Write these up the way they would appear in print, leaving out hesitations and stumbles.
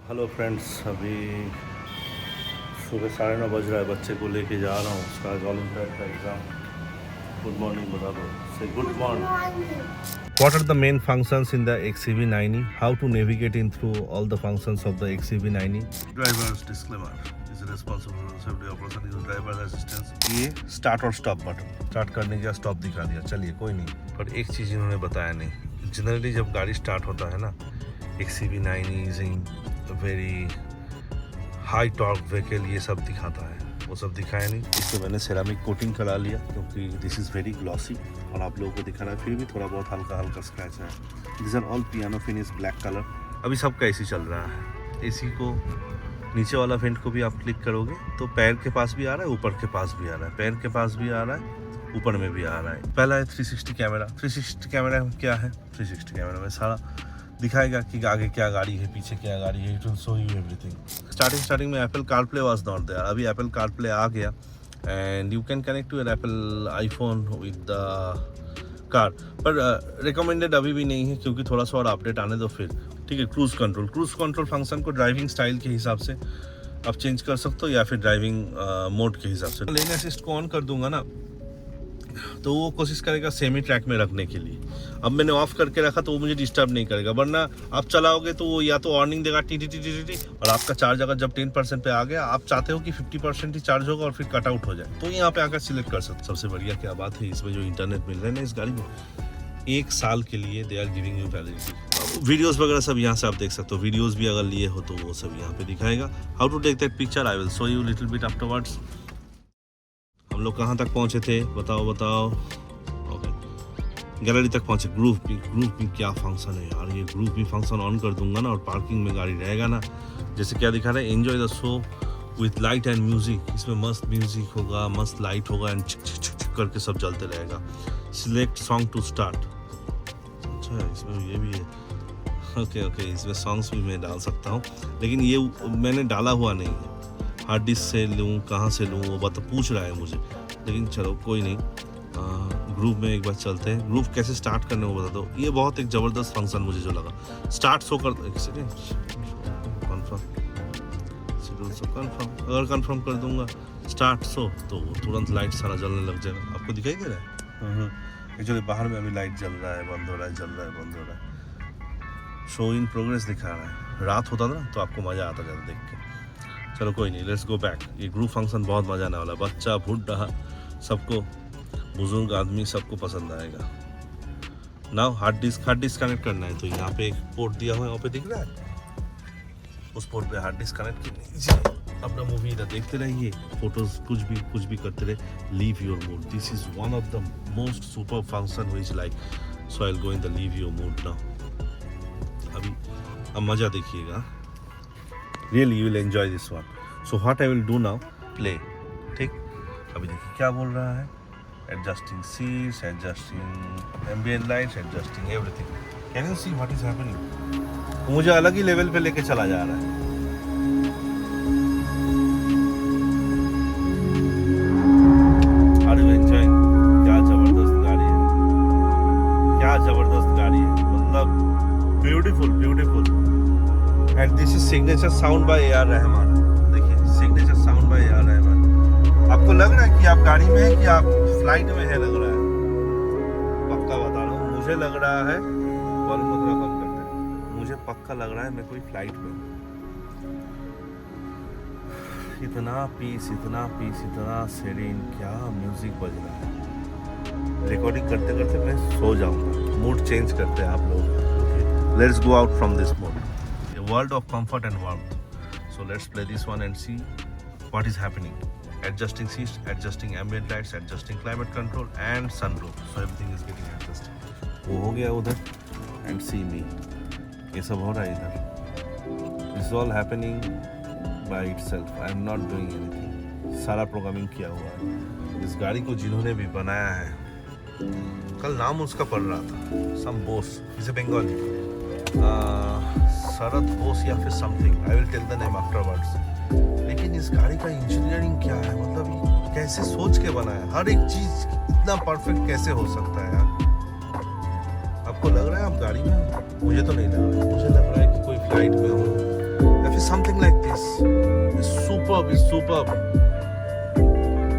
Hello friends, अभी सुबह 9:30 बज रहा है। बच्चे को लेके जा रहा हूँ, उसका आज ओलंपियाड का एग्ज़ाम। गुड मॉर्निंग बता दो, से good morning. What are the main functions in the XCV90? How to navigate in through all the functions of the XCV90? Driver's disclaimer is responsible for safety operation use driver assistance। ये start और stop button, start करने का stop दिखा दिया, चलिए कोई नहीं। पर एक चीज़ इन्होंने बताया नहीं, जनरली जब गाड़ी स्टार्ट होता है ना, XCV90 is very high torque vehicle, ये सब दिखाता है, वो सब दिखाया नहीं। इसको मैंने सेरामिक कोटिंग करा लिया क्योंकि दिस इज़ वेरी ग्लॉसी और आप लोगों को दिखा रहा है, फिर भी थोड़ा बहुत हल्का हल्का स्क्रैच है। This are all piano finish black colour. अभी सबका एसी चल रहा है, एसी को नीचे वाला वेंट को भी आप क्लिक करोगे तो पैर के पास भी आ रहा है, ऊपर के पास भी आ रहा है, पैर के पास भी आ रहा है, ऊपर में भी आ रहा है। पहला है 360 कैमरा। 360 कैमरा क्या है? 360 कैमरा में सारा दिखाएगा कि आगे क्या गाड़ी है, पीछे क्या गाड़ी है, it will show you everything. Starting में Apple CarPlay was not there, अभी एप्पल कारप्ले आ गया and you can connect to an Apple iPhone with the car, पर रिकमेंडेड अभी भी नहीं है क्योंकि थोड़ा सा और अपडेट आने दो फिर। ठीक है, क्रूज़ कंट्रोल फंक्शन को ड्राइविंग स्टाइल के हिसाब से आप चेंज कर सकते हो या फिर ड्राइविंग मोड के हिसाब से। लेन असिस्ट को ऑन कर दूंगा ना तो वो कोशिश करेगा सेमी ट्रैक में रखने के लिए। अब मैंने ऑफ करके रखा तो वो मुझे डिस्टर्ब नहीं करेगा, वरना आप चलाओगे तो वो या तो वार्निंग देगा T T T T T, और आपका चार्ज अगर जब 10% पे आ गया, आप चाहते हो कि 50% ही चार्ज होगा और फिर कट आउट हो जाए, तो यहाँ पे आकर सिलेक्ट कर सकते। सबसे बढ़िया क्या बात है इसमें, जो इंटरनेट मिल रहा है ना इस गाड़ी में, 1 साल के लिए they are giving you validity. Videos वगैरह सब यहाँ से आप देख सकते हो, वीडियोस भी अगर लिए हो तो वो सब यहाँ पे दिखाएगा। How to take that picture I will show you little bit afterwards. हम लोग कहाँ तक पहुँचे थे बताओ। गैलरी तक पहुंचे। ग्रूव भी क्या फंक्शन है यार, ये ग्रूव भी फंक्शन ऑन कर दूंगा ना और पार्किंग में गाड़ी रहेगा ना, जैसे क्या दिखा रहा है, enjoy the show with light and music. इसमें मस्त म्यूजिक होगा, मस्त लाइट होगा एंड छिक छिक छिक छिक करके सब जलते रहेगा। Select song to start. अच्छा, इसमें ये भी है। ओके, इसमें सॉन्ग्स भी मैं डाल सकता हूँ, लेकिन ये मैंने डाला हुआ नहीं है। हार्ड डिस्क से लूँ, कहाँ से लूँ, वो बात पूछ रहा है मुझे, लेकिन चलो कोई नहीं। ग्रुप में एक बार चलते हैं। ग्रुप कैसे स्टार्ट करने को बता दो। ये बहुत एक ज़बरदस्त फंक्शन मुझे जो लगा। स्टार्ट शो कर कंफर्म, अगर कंफर्म कर दूंगा स्टार्ट शो तो तुरंत लाइट सारा जलने लग जाएगा। आपको दिखाई दे रहा है? एक्चुअली बाहर में अभी लाइट जल रहा है, बंद हो रहा है, जल रहा है, बंद हो रहा है। शो इन प्रोग्रेस दिखा रहा है। रात होता ना तो आपको मज़ा आता ज़्यादा देख के। चलो कोई नहीं, लेट्स गो बैक। ये ग्रुप फंक्शन बहुत मज़ा आने वाला, बच्चा बूढ़ा सबको, बुजुर्ग आदमी सबको पसंद आएगा। नाउ हार्ड डिस्क कनेक्ट करना है तो यहाँ पे एक पोर्ट दिया हुआ है, वहाँ पे दिख रहा है, उस पोर्ट पे हार्ड डिस्क कनेक्ट करनी है। अपना मूवी इधर देखते रहिए, फोटोज कुछ भी करते रहे। Leave your mood, this is one of the most super function which like, so I will go in the leave your mood now. अभी अब मजा देखिएगा, really you will enjoy this one. So what I will do now, play. ठीक, अभी देखिए क्या बोल रहा है। Adjusting seats, adjusting ambient lights, adjusting everything. Can you see what is happening? मुझे अलग ही लेवल पे लेके चला जा रहा है। Are you enjoying? क्या जबरदस्त गाड़ी है, क्या जबरदस्त गाड़ी है, मतलब beautiful. And this is signature sound by A.R. Rahman. देखिए, signature sound by A.R. Rahman. आपको लग रहा है कि आप गाड़ी में है कि आप फ्लाइट में है? लग रहा है, पक्का बता रहा हूँ, मुझे लग रहा है, वॉल्यूम को थोड़ा कम करते हैं, मुझे पक्का लग रहा है मैं कोई फ्लाइट में हूँ। इतना पीस, इतना सेरीन, क्या म्यूजिक बज रहा है। रिकॉर्डिंग करते करते मैं सो जाऊंगा। मूड चेंज करते हैं आप लोग। Let's go out from this mode. A world of comfort and warmth. So let's play this one and see what is happening. Adjusting seats, adjusting ambient lights, adjusting climate control and sunroof, so everything is getting adjusted. वो हो गया उधर and see me, ये सब हो रहा है इधर। This is all happening by itself. I am not doing anything. सारा प्रोग्रामिंग किया हुआ है। इस गाड़ी को जिन्होंने भी बनाया है, कल नाम उसका पढ़ रहा था, some बोस, इसे बंगाली, शरद बोस या फिर something. I will tell the name afterwards. लेकिन इस गाड़ी का इंजीनियरिंग क्या है, मतलब कैसे सोच के बनाया, हर एक चीज इतना परफेक्ट कैसे हो सकता है यार। आपको लग रहा है आप गाड़ी में? मुझे तो नहीं लग रहा है, मुझे लग रहा है कि कोई फ्लाइट में हो या फिर सुपर्ब।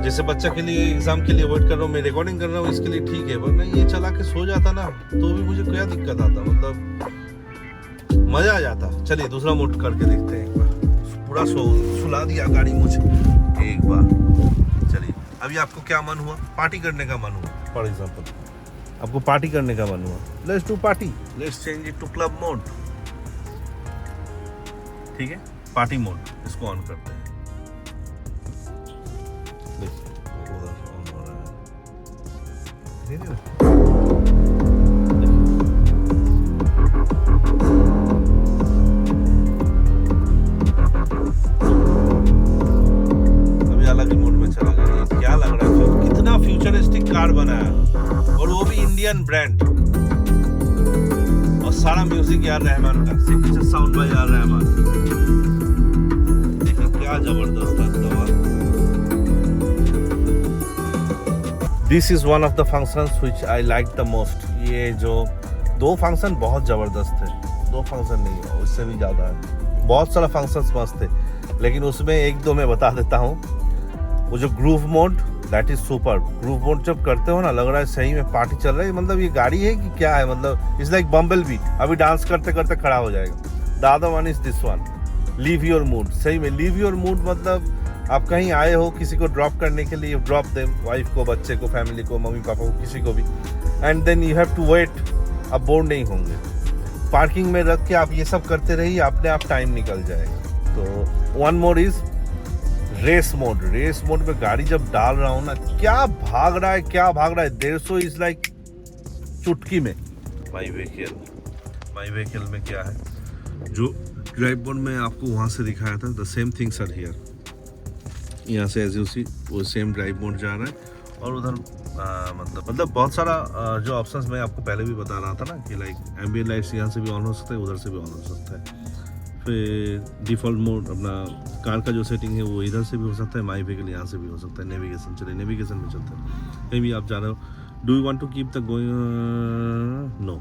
जैसे बच्चा के लिए एग्जाम के लिए वेट कर रहा हूँ, मैं रिकॉर्डिंग कर रहा हूँ, इसके लिए ठीक है, वरना ये चला के सो जाता ना तो भी मुझे क्या दिक्कत आता, मतलब मजा आ जाता। चलिए दूसरा मोड करके देखते हैं एक बार। पूरा सुला दिया गाड़ी मुझे एक बार। चलिए अभी आपको क्या मन हुआ? पार्टी करने का मन हुआ, फॉर एग्जाम्पल आपको पार्टी करने का मन हुआ, let's do party, let's change it to club mode. ठीक है, पार्टी मोड, इसको ऑन करते हैं। देखिए उधर ऑन हो रहा है, देखिए अभी अलग ही मोड में चला गया। क्या लग रहा है, कितना फ्यूचरिस्टिक कार बनाया, और वो भी इंडियन ब्रांड, और सारा म्यूजिक यार रहमान का, सिग्नेचर साउंड बाय यार रहमान। देखिए क्या जबरदस्त था। This is one of the functions which I like the most. ये जो दो फंक्शन बहुत जबरदस्त थे, दो फंक्शन नहीं है, उससे भी ज्यादा है, बहुत सारा फंक्शंस मस्त थे, लेकिन उसमें एक दो मैं बता देता हूँ। वो जो groove mode, that is super. Groove mode जब करते हो ना, लग रहा है सही में पार्टी चल रही है, मतलब ये गाड़ी है कि क्या है, मतलब इट्स लाइक बम्बल बी, अभी डांस करते करते खड़ा हो जाएगा। The other one is this one, leave your mood. सही में लीव योर मूड मतलब आप कहीं आए हो, किसी को ड्रॉप करने के लिए, ड्रॉप देम, वाइफ को, बच्चे को, फैमिली को, मम्मी पापा को, किसी को भी, and then you have to wait. अब बोर नहीं होंगे, पार्किंग में रख के आप ये सब करते रहिए, अपने आप टाइम निकल जाएगा। तो one mode is race mode. Race mode में गाड़ी जब डाल रहा हूँ ना, क्या भाग रहा है, क्या भाग रहा है, 150 इज लाइक चुटकी में। माई व्हीकल में क्या है, जो ड्राइव मोड में आपको वहाँ से दिखाया था, the same things are here. यहाँ से एज यू सी वो सेम ड्राइव मोड जा रहा है, और उधर मतलब बहुत सारा जो ऑप्शंस मैं आपको पहले भी बता रहा था ना, कि लाइक एम्बिएंट लाइट्स यहाँ से भी ऑन हो सकता है, उधर से भी ऑन हो सकता है। फिर डिफ़ॉल्ट मोड अपना कार का जो सेटिंग है वो इधर से भी हो सकता है, माई व्हीकल यहाँ से भी हो सकता है। नेविगेशन, चलिए नेविगेशन में चलते हैं। कहीं भी आप जा रहे हो, do you want to keep the going, no,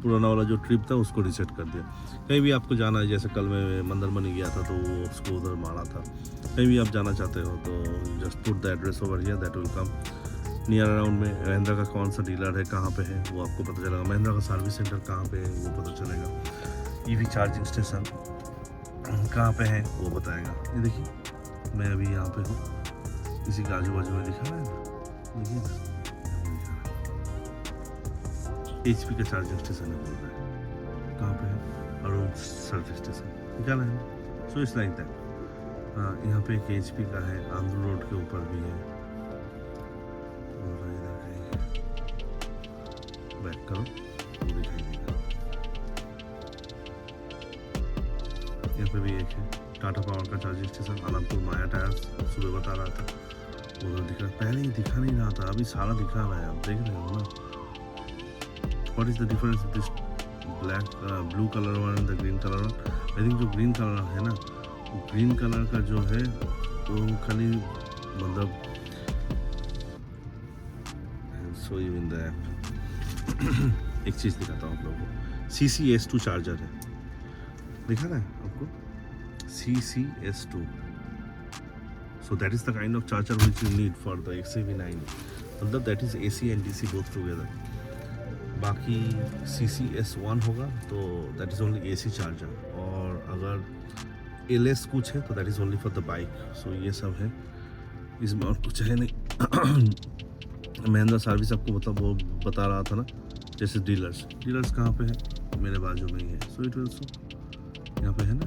पुराना वाला जो ट्रिप था उसको रिसेट कर दिया। कहीं भी आपको जाना है, जैसे कल मैं मंदरमनी गया था तो वो उसको उधर मारा था। कहीं भी आप जाना चाहते हो तो just put the address over here, that will come. Near around में महिंद्रा का कौन सा डीलर है, कहाँ पे है, वो आपको पता चलेगा। महिंद्रा का सर्विस सेंटर कहाँ पे है वो पता चलेगा। ईवी चार्जिंग स्टेशन कहाँ पे है वो बताएगा। ये देखिए मैं अभी यहाँ पे हूँ, इसी के आजू बाजू में दिखा रहा है ना, देखिए ना, HP का चार्जिंग स्टेशन है, बोल रहा है कहाँ पे है, अरुण सर्विस स्टेशन क्या है। So it's like that. हाँ, यहाँ पे एक HP का है, आंध्र रोड के ऊपर भी है, और इधर कहीं बैक करो तो दिखाई देगा। यहाँ पे भी एक है टाटा पावर का चार्जिंग स्टेशन, आलमपुर माया टायर्स, सुबह बता रहा था उधर दिख रहा, पहले ही दिखा नहीं रहा था, अभी सारा दिखा रहा है, आप देख रहे हो ना। What is the difference with this black blue color one and the green color one? I think जो green color है ना, ग्रीन कलर का जो है वो खाली मतलब so you in the app एक चीज़ दिखाता हूँ आप लोगों को, CCS2 चार्जर है, दिखा रहा है आपको, CCS2। So that is the kind of charger which you need for the XUV9, मतलब that is AC and DC both together। बाकी CCS1 होगा तो that is only AC charger, और अगर LS कुछ है तो that is only for the bike. So ये सब है, इसमें और कुछ है नहीं। महिंद्रा सर्विस आपको वो बता रहा था ना, जैसे डीलर्स कहाँ पे है, मेरे बाजू में ही है। सो इट विल सो यहाँ पे है ना।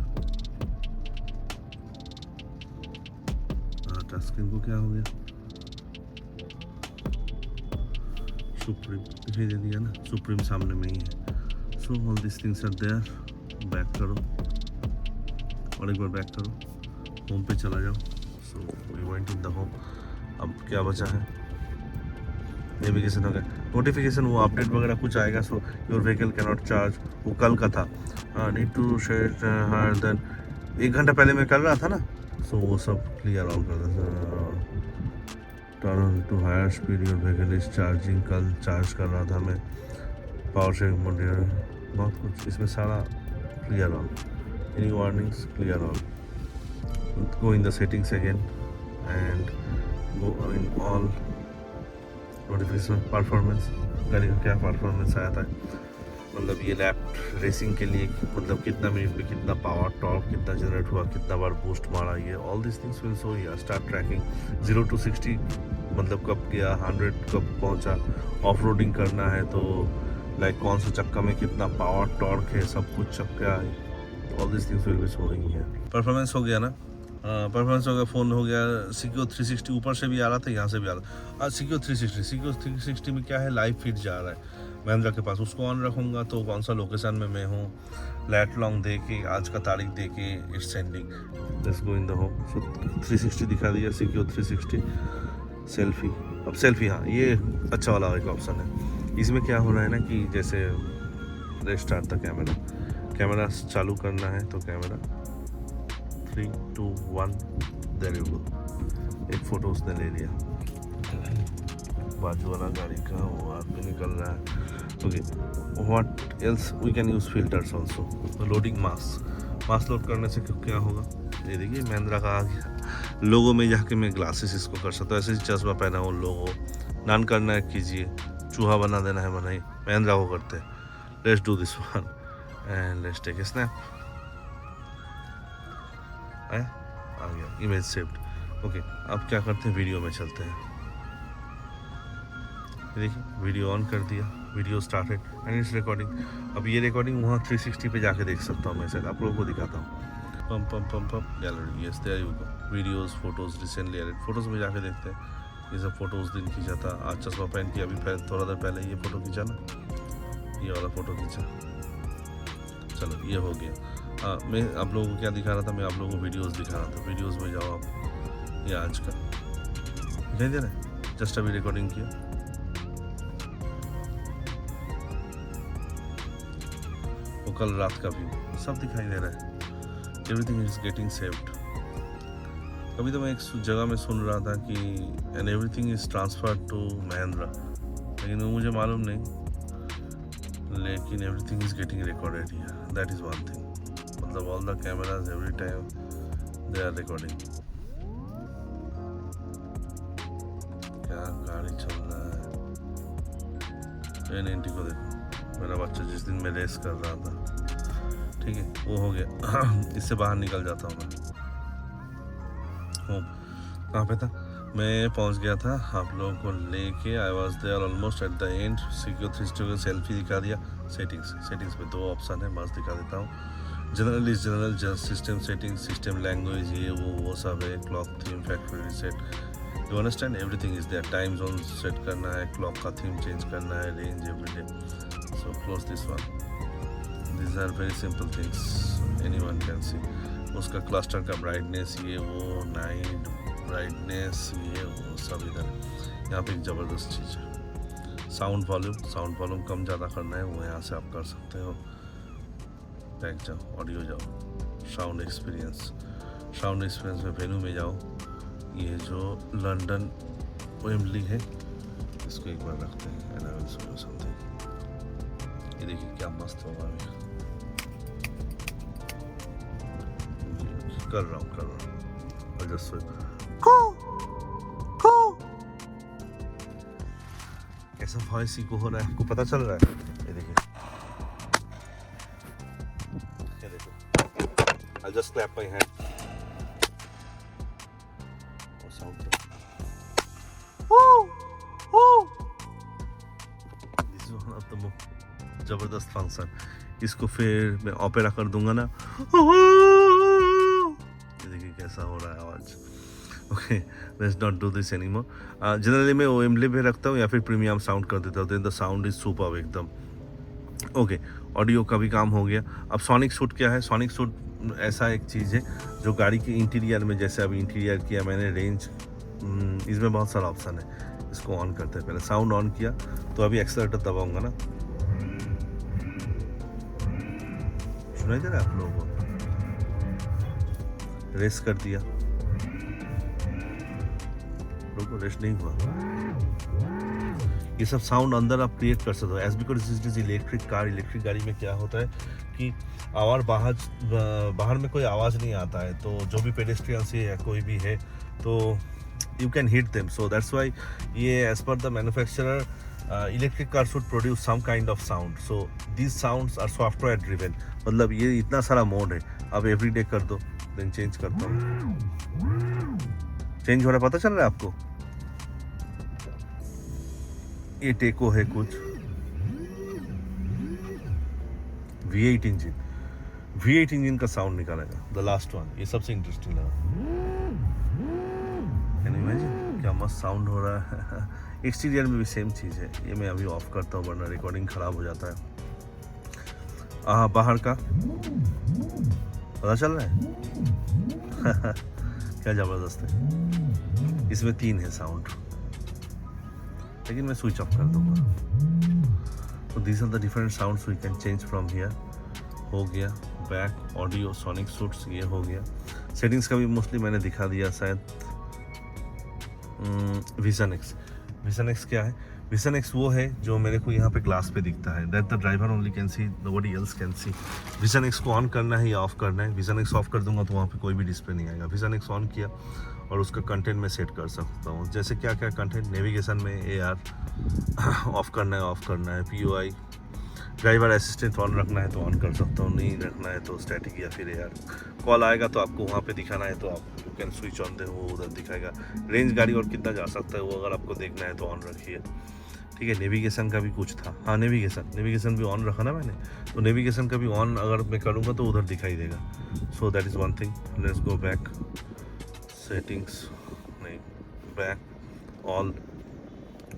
हाँ, टच स्क्रीन को क्या हो गया, सुप्रीम दिखाई दे दिया ना, सुप्रीम सामने में ही है। So all this things are there. Back करो और एक बार बैक करो, होम पे चला जाओ। So we went in the home. अब क्या बचा है, नेविगेशन हो गया, नोटिफिकेशन वो अपडेट वगैरह कुछ आएगा। So your vehicle can not charge, वो कल का था। नीड टू शेयर हाँ, देन 1 घंटा पहले मैं कर रहा था ना, सो वो सब क्लियर ऑल कर देता। Turn to higher speed, your vehicle is charging, कल चार्ज कर रहा था मैं। पावर शेयरिंग मॉड्यूल, बहुत कुछ इसमें सारा clear all, any warnings clear all. go in the settings again and go in all notification performance, गाड़ी का क्या परफॉर्मेंस आया था, मतलब ये लैप रेसिंग के लिए मतलब कितना मिनट में कितना पावर टॉर्क कितना जनरेट हुआ, कितना बार बूस्ट मारा, ये all this things will show here. Start tracking 0 to 60 मतलब कब गया, 100 कब पहुंचा, ऑफ रोडिंग करना है तो लाइक कौन सा चक्का में कितना पावर टॉर्क है, सब कुछ चक्का है, all this things will be showing here. Performance हो गया ना, परफॉर्मेंस हो गया, फ़ोन हो गया, सिक्योर 360 ऊपर से भी आ रहा था, यहाँ से भी आ रहा था। सिक्योर 360 में क्या है, लाइव फीड जा रहा है महिंद्रा के पास, उसको ऑन रखूँगा तो कौन सा लोकेशन में मैं हूँ, लैट लॉन्ग दे के, आज का तारीख दे के it's sending. Let's go in the home. So 360 दिखा दिया, सिक्योर 360, सेल्फी। अब सेल्फी, हाँ ये अच्छा वाला एक ऑप्शन है। इसमें क्या हो रहा है ना कि जैसे रेस्टार्ट द कैमरा चालू करना है तो कैमरा 3, 2, 1 देयर यू गो। एक फ़ोटो उसने ले लिया, बाजू वाला गाड़ी का वो आदमी निकल रहा है। Okay, what else we can use filters also. Loading mask load करने से क्या होगा, ये देखिए महिंद्रा का आ गया लोगों में, जाके मैं ग्लासेस इसको कर सकता हूँ, ऐसे ही चश्मा पहना हो लोगो, नान करना है कीजिए, चूहा बना देना है बनाइए, महिंद्रा को करते हैं। Let's do this one and let's take a snap. आया, आ गया, इमेज सेव्ड। ओके, अब क्या करते हैं, वीडियो में चलते हैं। देखिए वीडियो ऑन कर दिया, video started and it's recording. अब ये रिकॉर्डिंग वहाँ 360 पे जाके देख सकता हूँ मैं, शायद आप लोगों को दिखाता हूँ। पम gallery, yes there you go, videos, photos recently edit. Photos में जाके देखते हैं, ये सब फोटोज़ दिन खींचा था, आज चश्मा पहन के अभी थोड़ा देर पहले ये फ़ोटो खींचा ना, ये वाला फ़ोटो खींचा। चलो ये हो गया। मैं आप लोगों को क्या दिखा रहा था, मैं आप लोगों को वीडियोज़ दिखा रहा था। वीडियोज़ में जाओ आप, ये आज का दिखाई दे रहा है, जस्ट अभी रिकॉर्डिंग किया। कल रात का व्यू सब दिखाई दे रहा है, एवरीथिंग इज गेटिंग सेव्ड। अभी तो मैं एक जगह में सुन रहा था कि and everything is transferred to Mahindra, लेकिन वो मुझे मालूम नहीं, लेकिन everything is getting recorded here, that is one thing. मतलब all the cameras every time they are recording. क्या गाड़ी चल रहा है, N90 को देखो, मेरा बच्चा जिस दिन मैं रेस कर रहा था, ठीक है वो हो गया। इससे बाहर निकल जाता हूँ मैं। कहाँ पे था मैं, पहुँच गया था आप लोगों को लेके, I was there almost at the end. Secure 360 का सेल्फी दिखा दिया। सेटिंग्स में 2 ऑप्शन है, बस दिखा देता हूँ। General system setting, system language, ये वो सब है, clock theme, factory reset, you understand, everything is there. Time zone set करना है, क्लॉक का थीम चेंज करना है, range everyday. So close this one. These are very simple things, anyone can see. उसका क्लस्टर का ब्राइटनेस, ये वो, night brightness, ये वो सब इधर। यहाँ पे एक ज़बरदस्त चीज़ है, साउंड वॉल्यूम कम ज़्यादा करना है, वो यहाँ से आप कर सकते हो। बैक जाओ, ऑडियो जाओ, साउंड एक्सपीरियंस में वेन्यू में जाओ। ये जो लंदन वेम्बली है, इसको एक बार रखते हैं and I will show you something. ये देखिए क्या मस्त होगा, कर रहा हूँ और जस्ट कैसा वॉइस इको हो रहा है, आपको पता चल रहा है? ये देखिए, ये देखो, I'll just clap my hand और sound this is one of the जबरदस्त फंक्शन। इसको फिर मैं ओपेरा कर दूंगा ना, ये देखिए कैसा हो रहा है आवाज। Okay, let's not do this anymore. Generally मैं ओएमडी पे रखता हूँ या फिर प्रीमियम साउंड कर देता हूँ, then the sound is superb एकदम। ओके, ऑडियो का भी काम हो गया। अब सोनिक सूट क्या है? सोनिक सूट ऐसा एक चीज़ है जो गाड़ी के इंटीरियर में, जैसे अभी इंटीरियर किया मैंने, रेंज, इसमें बहुत सारा ऑप्शन है। इसको ऑन करते हैं, पहले साउंड ऑन किया तो अभी एक्सेलेरेटर दबाऊंगा ना, सुनाई दे रहा है आप लोगों को? रेस कर दिया, लोगों को रेस नहीं हुआ, ये सब साउंड अंदर आप क्रिएट कर सकते हो as because it is electric car. Electric गाड़ी में क्या होता है कि आवाज़ बाहर में कोई आवाज़ नहीं आता है, तो जो भी पेडेस्ट्रियंस है या कोई भी है तो you can hit them. So that's why ये एज पर the manufacturer electric car should produce some kind of sound. So these sounds are software driven, मतलब ये इतना सारा मोड है। अब एवरी डे कर दो, देन चेंज करता हूँ, चेंज हो रहा है, पता चल रहा है आपको? ये टेको है कुछ V8 इंजन, V8 इंजन का साउंड निकालेगा द लास्ट वन। ये सबसे इंटरेस्टिंग लगा। कैन यू इमेजिन क्या मस्त साउंड हो रहा है। एक्सटीरियर में भी सेम चीज़ है। ये मैं अभी ऑफ करता हूँ वरना रिकॉर्डिंग ख़राब हो जाता है। बाहर का पता चल रहा है क्या ज़बरदस्त है। इसमें 3 है साउंड, लेकिन मैं स्विच ऑफ कर दूंगा। तो these are the different sounds we can change from here. हो गया बैक ऑडियो सोनिक सूट्स, ये हो गया। सेटिंग्स का भी मोस्टली मैंने दिखा दिया शायद। विजन एक्स क्या है? विजन एक्स वो है जो मेरे को यहाँ पे ग्लास पे दिखता है, that the driver only can see, nobody else can see. Vision x को ऑन करना है या ऑफ करना है। विजन एक्स ऑफ कर दूंगा तो वहाँ पे कोई भी डिस्प्ले नहीं आएगा। विजन एक्स ऑन किया और उसका कंटेंट में सेट कर सकता हूँ। जैसे क्या क्या कंटेंट, नेविगेशन में AR ऑफ करना है, POI ड्राइवर असिस्टेंट ऑन रखना है तो ऑन कर सकता हूँ, नहीं रखना है तो स्टैटिक या फिर AR। कॉल आएगा तो आपको वहाँ पे दिखाना है तो आप यू कैन स्विच ऑन दे, वो उधर दिखाएगा। रेंज गाड़ी और कितना जा सकता है वो अगर आपको देखना है तो ऑन रखिए, ठीक है। नेविगेशन का भी कुछ था, हाँ नेविगेशन भी ऑन रखा ना मैंने, तो नेविगेशन का भी ऑन अगर मैं करूँगा तो उधर दिखाई देगा। सो that is one thing. Let's go back, settings नहीं, बैक ऑल,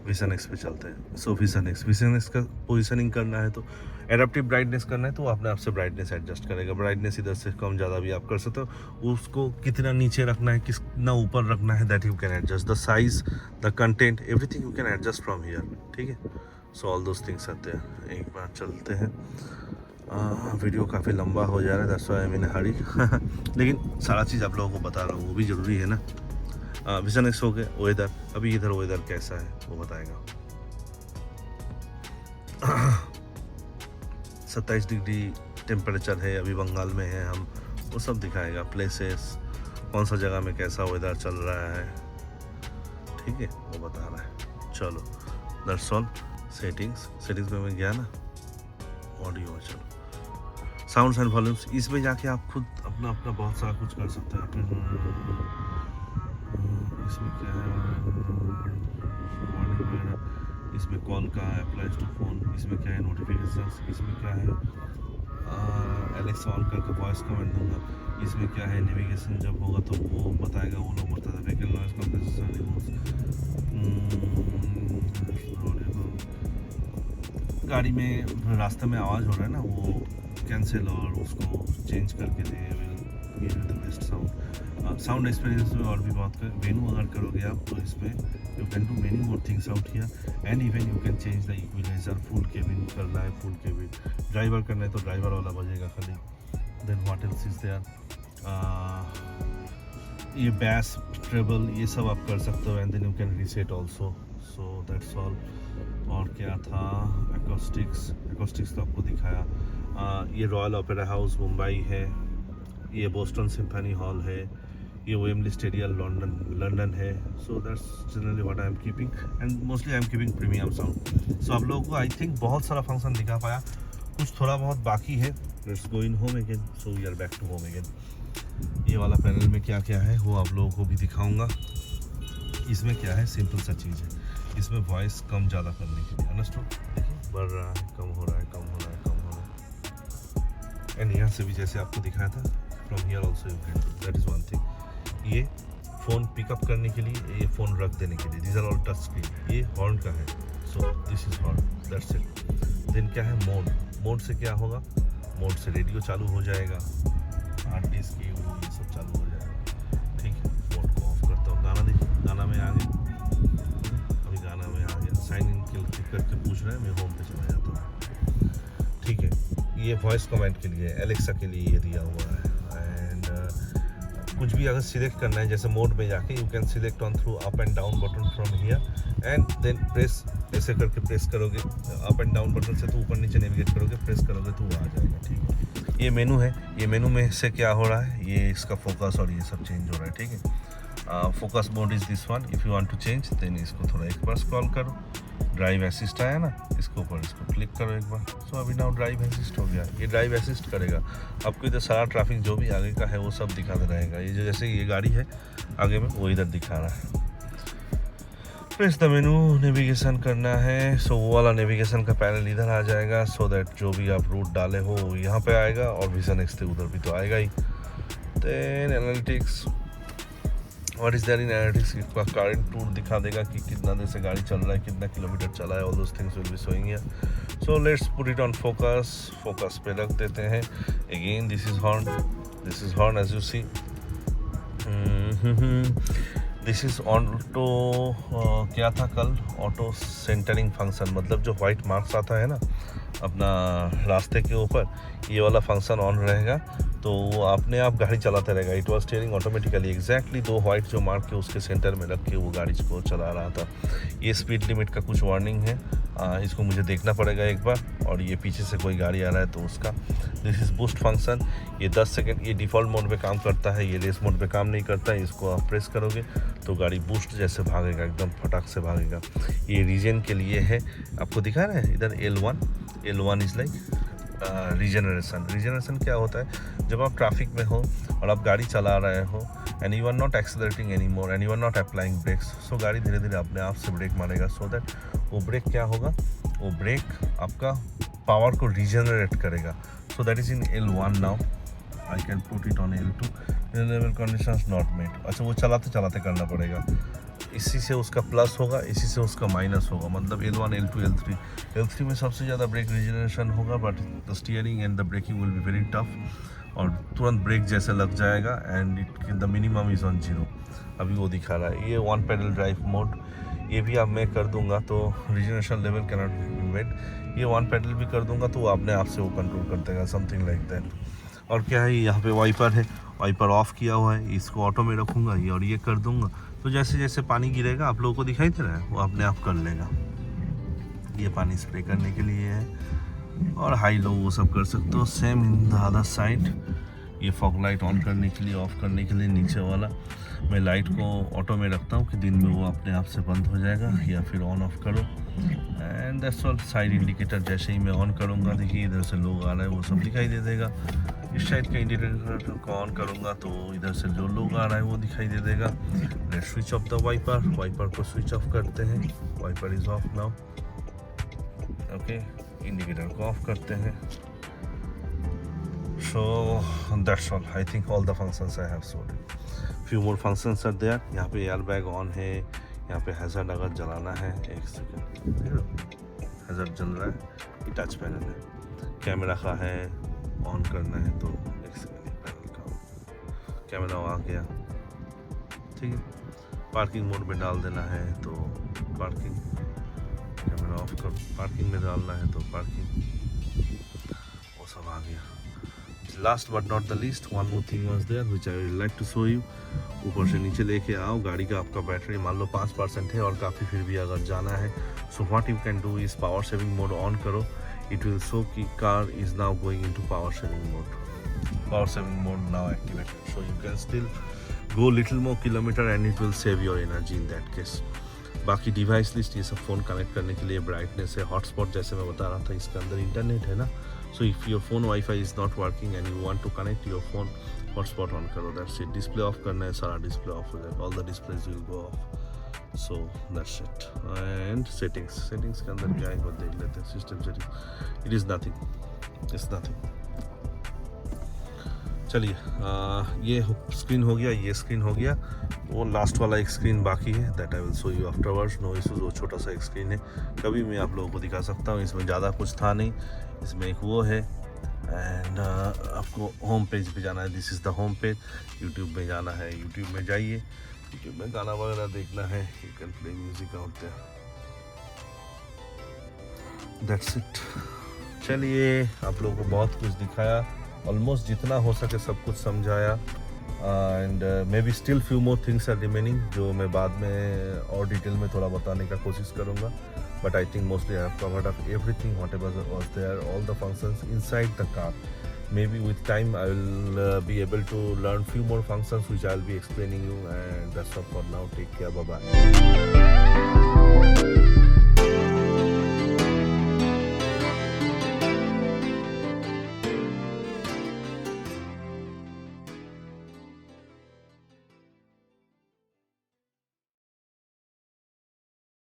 विजन एक्स पे चलते हैं। सो विजन एक्स का पोजीशनिंग करना है तो एडाप्टिव ब्राइटनेस करना है तो अपने आप से ब्राइटनेस एडजस्ट करेगा। ब्राइटनेस इधर से कम ज़्यादा भी आप कर सकते हो। उसको कितना नीचे रखना है, कितना ऊपर रखना है, that you can adjust. The size, the content, everything you can adjust from here, ठीक है। सो ऑल दोज थिंग्स आते हैं। एक बार चलते हैं। वीडियो काफ़ी लंबा हो जा रहा है, दैट्स व्हाई आई एम इन अ हरी। लेकिन सारा चीज़ आप लोगों को बता रहा हूँ, वो भी ज़रूरी है ना। विजन एक्स हो गया। वेदर, अभी इधर वेदर कैसा है वो बताएगा। 27 डिग्री टेम्परेचर है, अभी बंगाल में है हम, वो सब दिखाएगा। प्लेसेस, कौन सा जगह में कैसा वेदर चल रहा है, ठीक है, वो बता रहा है। चलो दैट्स ऑल। सेटिंग्स में मैं गया ना, ऑडियो में चलो, साउंड्स एंड वॉल्यूम्स, इसमें जाके आप खुद अपना बहुत सारा कुछ कर सकते हैं। इसमें क्या है, इसमें कॉल का अप्लाइज टू फोन, इसमें क्या है नोटिफिकेशंस, इसमें क्या है एलेक्सा ऑन करके वॉइस कमेंट दूंगा, इसमें क्या है नेविगेशन जब होगा तो वो बताएगा, वो लोग बताता है। व्हीकल नॉइस कंप्रेशन, गाड़ी में रास्ते में आवाज़ हो रहा है ना, वो कैंसिल और उसको चेंज करके they, will give you the best sound experience में। और भी बात करें, वेन्यू अगर करोगे आप तो इसमें you can do many more things out here and even you can change the equaliser. Full cabin करना है, फुल केबिन, ड्राइवर करना है तो ड्राइवर वाला बजेगा खाली। Then what else is there, ये बैस, ट्रेबल, ये सब आप कर सकते हो and then you can reset also. So that's all. और क्या था, एक्रोस्टिक्स तो आपको दिखाया। ये रॉयल ओपेरा हाउस मुंबई है, ये बोस्टन सिम्फनी हॉल है, ये वेम्बली स्टेडियम लंदन है। So that's generally what I am keeping and mostly I am keeping premium sound. So आप लोगों को आई थिंक बहुत सारा फंक्शन दिखा पाया, कुछ थोड़ा बहुत बाकी है। Let's go in home again. So we are back to home again. ये वाला पैनल में क्या क्या है वो आप लोगों को भी दिखाऊंगा। इसमें क्या है, सिंपल सा चीज़ है, इसमें वॉइस कम ज़्यादा करने के लिए, अंडरस्टूड, देखिए बढ़ रहा है, कम हो रहा है, कम हो रहा है, कम हो रहा है। एंड यहाँ से भी जैसे आपको दिखाया था, from here also you can, that is one thing. ये फ़ोन पिकअप करने के लिए, ये फ़ोन रख देने के लिए, this are all touch screen. ये हॉर्न का है, so this is horn, that's it. Then क्या है, मोड से क्या होगा, मोड से रेडियो चालू हो जाएगा, आर्टिस्ट की वो ये सब चालू हो जाएगा, ठीक है। मोड को ऑफ करता हूँ। गाना देखिए, गाना में आ गया, अभी गाना में आ गया। साइन इन क्लिक करके पूछ रहा है, मैं होम पे चला जाता हूँ, ठीक है। ये वॉइस कमेंट के लिए, एलेक्सा के लिए ये दिया हुआ है। एंड कुछ भी अगर सिलेक्ट करना है जैसे मोड में जाके you can select on through up and down button from here and then press, ऐसे करके प्रेस करोगे अप एंड डाउन बटन से तो ऊपर नीचे नेविगेट करोगे, प्रेस करोगे तो वो आ जाएगा। ठीक है, ये मेनू है, ये मेनू में से क्या हो रहा है, ये इसका फोकस और ये सब चेंज हो रहा है। ठीक है, focus mode is this one, if you want to change then इसको थोड़ा एक बार स्क्रॉल करो, ड्राइव असिस्ट आया ना, इसके ऊपर इसको क्लिक करो एक बार। सो अभी नाउ ड्राइव असिस्ट हो गया, ये ड्राइव असिस्ट करेगा आपको, इधर सारा ट्रैफिक जो भी आगे का है वो सब दिखाता रहेगा। ये जो जैसे ये गाड़ी है आगे में वो इधर दिखा रहा है। प्रेस द मेनू, नेविगेशन करना है, सो वो वाला नेविगेशन का पैनल इधर आ जाएगा, सो दैट जो भी आप रूट डाले हो यहाँ पे आएगा और विजन एक्स उधर भी तो आएगा ही। Then analytics, what is there in analytics, इसका करंट टूर दिखा देगा कि कितना देर से गाड़ी चल रहा है, कितना किलोमीटर चला है, all those things will be showing here. So let's put it on focus, focus पे रख देते हैं। Again this is horn as you see, this is auto, क्या था कल, ऑटो सेंटरिंग फंक्शन, मतलब जो वाइट मार्क्स आता है ना अपना रास्ते के ऊपर, ये वाला फंक्शन ऑन रहेगा तो वो अपने आप गाड़ी चलाते रहेगा। It was steering automatically exactly दो वाइट जो मार्क के उसके सेंटर में रख के वो गाड़ी को चला रहा था। ये स्पीड लिमिट का कुछ वार्निंग है, इसको मुझे देखना पड़ेगा एक बार, और ये पीछे से कोई गाड़ी आ रहा है तो उसका। दिस इज़ बूस्ट फंक्शन, ये 10 सेकेंड, ये डिफ़ॉल्ट मोड पे काम करता है, ये रेस मोड पे काम नहीं करता है। इसको आप प्रेस करोगे तो गाड़ी बूस्ट जैसे भागेगा, एकदम फटाक से भागेगा। ये रीजन के लिए है, आपको दिखा रहे हैं इधर L1 इज़ लाइक रीजनरेशन क्या होता है, जब आप ट्रैफिक में हो और आप गाड़ी चला रहे हो and you are not accelerating any more and you are not applying brakes, so गाड़ी धीरे धीरे अपने आप से ब्रेक मारेगा, सो दैट वो ब्रेक क्या होगा, वो ब्रेक आपका पावर को रीजनरेट करेगा। So that is in L1 now, I can put it on L2, level conditions not met. अच्छा, वो चलाते चलाते करना पड़ेगा, इसी से उसका प्लस होगा, इसी से उसका माइनस होगा, मतलब L1 L2 L3 में सबसे ज़्यादा ब्रेक रिजनरेशन होगा, but the steering and the braking will be very tough और तुरंत ब्रेक जैसे लग जाएगा and it the minimum is on 0। अभी वो दिखा रहा है। ये वन पैडल ड्राइव मोड, ये भी अब मैं कर दूंगा तो regeneration level cannot be met. ये वन पैडल भी कर दूंगा तो वो अपने आप से वो कंट्रोल कर देगा, समथिंग लाइक दैट। और क्या है, यहाँ पे वाइपर है, वाइपर ऑफ किया हुआ है, इसको ऑटो में रखूँगा ये, और ये कर दूंगा तो जैसे जैसे पानी गिरेगा आप लोगों को दिखाई दे रहा है वो अपने आप कर लेगा। ये पानी स्प्रे करने के लिए है, और हाई लो वो सब कर सकते हो। Same in the other side, ये फॉग लाइट ऑन करने के लिए, ऑफ करने के लिए नीचे वाला मैं लाइट को ऑटो में रखता हूँ कि दिन में वो अपने आप से बंद हो जाएगा, या फिर ऑन ऑफ करो and that's all. Side indicator जैसे ही मैं ऑन करूँगा, देखिए इधर से लोग आ रहा है वो सब दिखाई दे देगा। इस साइड का इंडिकेटर को ऑन करूँगा तो इधर से जो लोग आ रहा है वो दिखाई दे देगा। Let's switch off the wiper, wiper को स्विच ऑफ करते हैं, wiper is off now. Okay, indicator को ऑफ करते हैं। So that's all. I think all the functions I have showed you. Few more functions are there. यहाँ पे air bag on है, यहाँ पे हैज़र्ड अगर जलाना है, एक सेकेंड, हैज़र्ड जल रहा है, ये टच पैनल है। कैमरा का है, ऑन करना है तो एक सेकेंड, पैनल का कैमरा आ गया, ठीक है। पार्किंग मोड में डाल देना है तो पार्किंग, कैमरा ऑफ कर, पार्किंग में डालना है तो पार्किंग, वो सब आ गया। Last but not the least, one more thing was there which I would like to show you. ऊपर से नीचे लेके आओ, गाड़ी का आपका बैटरी मान लो 5% है और काफ़ी फिर भी अगर जाना है, so what you can do is power saving mode on करो। इट विल शो कि car is now going into power saving mode. Power saving mode now activated, so you can still go little more kilometre and it will save your energy in that case. बाकी device list, ये सब phone connect करने के लिए brightness है, hotspot जैसे मैं बता रहा था, इसके अंदर इंटरनेट है ना। So if your phone Wi-Fi is not working and you want to connect your phone, hotspot on करो, that's it। डिस्प्ले ऑफ करना है, सारा डिस्प्ले ऑफ हो जाएगा, all the displays will go off। So that's it। and settings के अंदर क्या है वो देख लेते हैं। System settings, it is nothing, it's nothing। चलिए, ये स्क्रीन हो गया, ये स्क्रीन हो गया, वो लास्ट वाला एक स्क्रीन बाकी है, that I will show you afterwards. No issues, वो छोटा सा एक स्क्रीन है, कभी मैं आप लोगों को दिखा सकता हूँ। इसमें ज़्यादा कुछ था नहीं, इसमें एक वो है एंड आपको होम पेज पे जाना है, this is the home page. YouTube में जाना है, यूट्यूब में जाइए, यूट्यूब में गाना वगैरह देखना है, you can play music out there, that's it. चलिए, आप लोगों को बहुत कुछ दिखाया, ऑलमोस्ट जितना हो सके सब कुछ समझाया। And maybe still few more things are remaining जो मैं बाद में और डिटेल में थोड़ा बताने का कोशिश करूँगा. But I think mostly I have covered up everything, whatever was there, all the functions inside the car. Maybe with time I will be able to learn few more functions which I will be explaining you, and that's all for now. Take care. Bye bye.